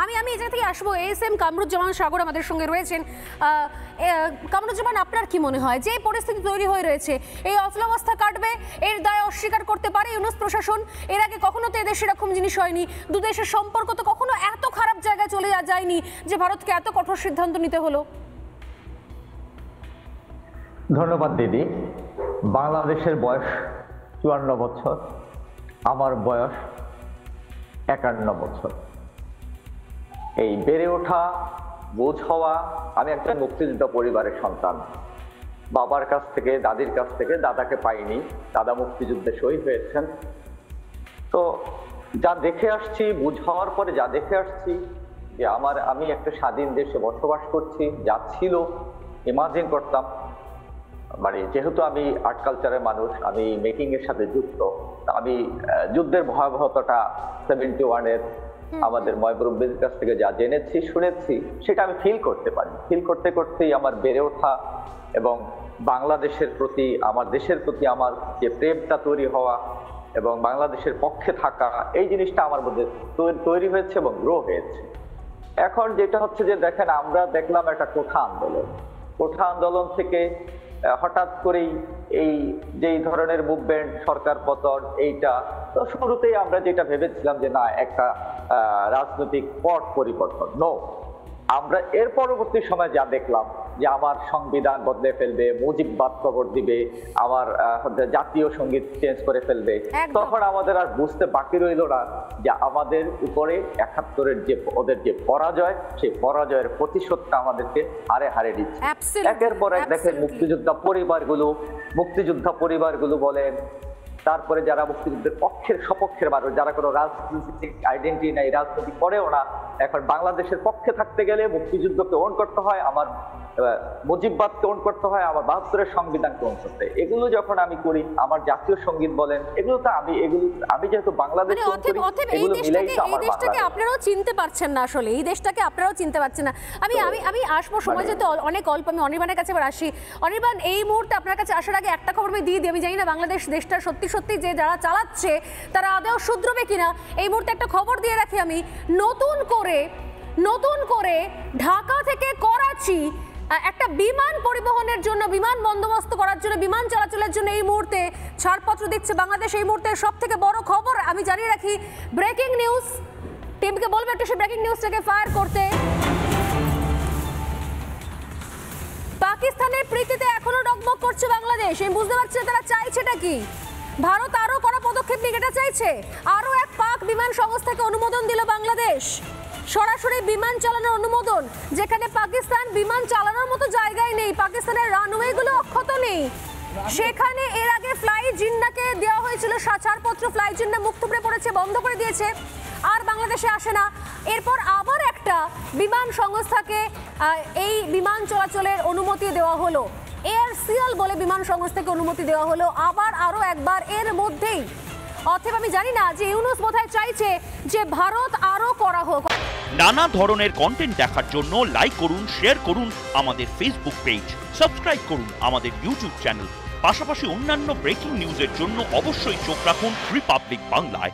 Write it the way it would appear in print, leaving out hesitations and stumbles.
আমি এই জায়গা থেকে আসবো। এসএম কামরুজ্জামান সাগর আমাদের সঙ্গে রয়েছেন। কামরুজ্জামান, আপনার কি মনে হয় যে পরিস্থিতি তৈরি হয়ে রয়েছে, এই অচলাবস্থা কাটবে? এর দায় অস্বীকার করতে পারে ইউনূস প্রশাসন? এর আগে কখনো তো এদেশে এরকম জিনিস হয়নি। দু দেশের সম্পর্ক তো কখনো এত খারাপ জায়গায় চলে যায়নি যে ভারতকে এত কঠোর সিদ্ধান্ত নিতে হলো। ধন্যবাদ দিদি। বাংলাদেশের বয়স 54 বছর, আমার বয়স 51 বছর। এই বেড়ে ওঠা, বোঝ হওয়া, আমি একটা মুক্তিযোদ্ধা পরিবারের সন্তান। বাবার কাছ থেকে, দাদির কাছ থেকে, দাদাকে পাইনি, দাদা মুক্তিযুদ্ধে শহীদ হয়েছেন। তো যা দেখে আসছি, বুঝ হওয়ার পরে যা দেখে আসছি, যে আমি একটা স্বাধীন দেশে বসবাস করছি, যা ছিল ইমাজিন করতাম, মানে যেহেতু আমি আর্ট কালচারের মানুষ, আমি মেকিং এর সাথে যুক্ত, আমি যুদ্ধের ভয়াবহতাটা 71-এর আমাদের ময়বরুব্বির কাছ থেকে যা জেনেছি, শুনেছি, সেটা আমি ফিল করতে পারি। ফিল করতে করতেই আমার বেড়ে ওঠা এবং বাংলাদেশের প্রতি, আমার দেশের প্রতি আমার যে প্রেমটা তৈরি হওয়া এবং বাংলাদেশের পক্ষে থাকা, এই জিনিসটা আমার মধ্যে তৈরি হয়েছে এবং গ্রো হয়েছে। এখন যেটা হচ্ছে যে দেখেন, আমরা দেখলাম একটা কোঠা আন্দোলন থেকে হঠাৎ করেই এই যেই ধরনের মুভমেন্ট, সরকার পতন, এইটা তো শুরুতেই আমরা যেটা ভেবেছিলাম যে না, একটা রাজনৈতিক পট পরিবর্তন। নো, আমরা এর পরবর্তী সময় যা দেখলাম যে আমার সংবিধান বদলে ফেলবে, মুজিববাদ কবর দিবে, আমার জাতীয় সঙ্গীত চেঞ্জ করে ফেলবে, তখন আমাদের আর বুঝতে বাকি রইল না যে আমাদের উপরে 71-এর যে ওদের যে পরাজয়, সেই পরাজয়ের প্রতিশোধটা আমাদেরকে হারে হারে দিচ্ছে। একের পর এক দেখেন মুক্তিযোদ্ধা পরিবারগুলো বলেন, তারপরে যারা মুক্তিযুদ্ধের পক্ষের সপক্ষের মানুষ, যারা কোনো রাজনৈতিক আইডেন্টিটি নাই, রাজনীতি করেও না, এখন বাংলাদেশের পক্ষে থাকতে গেলে মুক্তিযুদ্ধকে ওন করতে হয়, আমার মুজিববাদকে ওন করতে হয়, আমার 72-এর সংবিধানকে ওন করতে। এগুলো যখন আমি করি, আমার জাতীয় সঙ্গীত বলেন, এগুলো তো আমি যেহেতু বাংলাদেশ, এই দেশটাকে আপনারাও চিনতে পারছেন না, আসলে এই দেশটাকে আপনারাও চিনতে পারছেন না। আমি আসবো, সময় যেহেতু অনেক অল্প, আমি অনির্বাণের কাছে এবার আসি। অনির্বাণ, এই মুহূর্তে আপনার কাছে আসার আগে একটা খবর আমি দিয়ে দিই। আমি জানি না বাংলাদেশ দেশটা সত্যি সত্যি যে যারা চালাচ্ছে তারা আদৌ শুধরবে কিনা। এই মুহূর্তে একটা খবর দিয়ে রাখি আমি, নতুন করে ঢাকা থেকে করাচি একটা বিমান পরিবহনের জন্য, বিমান বন্দোবস্ত করার জন্য, বিমান চলাচলের জন্য এই মুহূর্তে ছাড়পত্র দিচ্ছে বাংলাদেশ। এই মুহূর্তে সব থেকে বড় খবর আমি জানিয়ে রাখি, ব্রেকিং নিউজ। টিমকে বলবো একটু সেই ব্রেকিং নিউজটাকে ফায়ার করতে। পাকিস্তানের প্রীতিতে এখনো ডগমগ করছে বাংলাদেশ। আমি বুঝতে পারছি তারা চাইছেটা কি। ভারত আরো কড়া পদক্ষেপ নিয়ে এটা চাইছে। আরো এক পাক বিমান সংস্থাকে অনুমোদন দিল বাংলাদেশ, সরাসরি বিমান চালানোর অনুমোদন, যেখানে পাকিস্তান বিমান চালানোর মতো জায়গায় নেই, পাকিস্তানের রানওয়েগুলো অক্ষত নেই। সেখানে এর আগে ফ্লাই জিন্নাকে দেওয়া হয়েছিল ছাড়পত্র, ফ্লাই জিন্না মুখ থুবড়ে পড়েছে, বন্ধ করে দিয়েছে, আর বাংলাদেশে আসে না। এরপর আবার একটা বিমান সংস্থাকে এই বিমান চলাচলের অনুমতি দেওয়া হলো, এয়ারসিয়াল বলে বিমান সংস্থাকে অনুমতি দেওয়া হলো আবার আরো একবার এর মধ্যেই। অতএব আমি জানি না যে ইউনূস বোধহয় চাইছে যে ভারত আরো কড়া হোক। নানা ধরনের কন্টেন্ট দেখার জন্য লাইক করুন, শেয়ার করুন আমাদের ফেসবুক পেজ, সাবস্ক্রাইব করুন আমাদের ইউটিউব চ্যানেল। পাশাপাশি অন্যান্য ব্রেকিং নিউজের জন্য অবশ্যই চোখ রাখুন রিপাবলিক বাংলায়।